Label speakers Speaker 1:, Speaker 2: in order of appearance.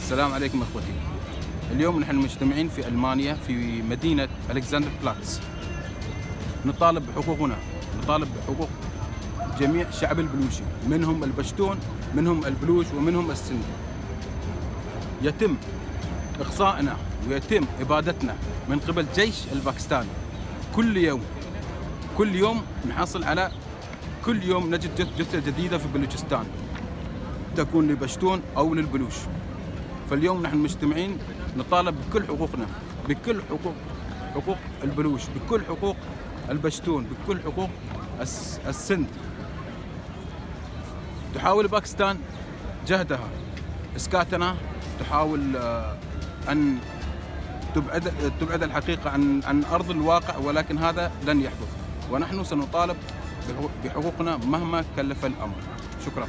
Speaker 1: السلام عليكم اخوتي. اليوم نحن مجتمعين في المانيا في مدينه الكسندر بلاتس، نطالب بحقوقنا، نطالب بحقوق جميع شعب البلوشي، منهم البشتون، منهم البلوش، ومنهم السند. يتم اقصائنا ويتم ابادتنا من قبل الجيش الباكستاني كل يوم نحصل على كل يوم نجد جثة جديدة في بلوچستان، تكون لبشتون أو للبلوش. فاليوم نحن مجتمعين نطالب بكل حقوقنا، بكل حقوق البلوش، بكل حقوق البشتون، بكل حقوق السند. تحاول باكستان جهدها إسكاتنا، تحاول أن تبعد الحقيقة عن أرض الواقع، ولكن هذا لن يحدث، ونحن سنطالب بحقوقنا مهما كلف الأمر. شكرا.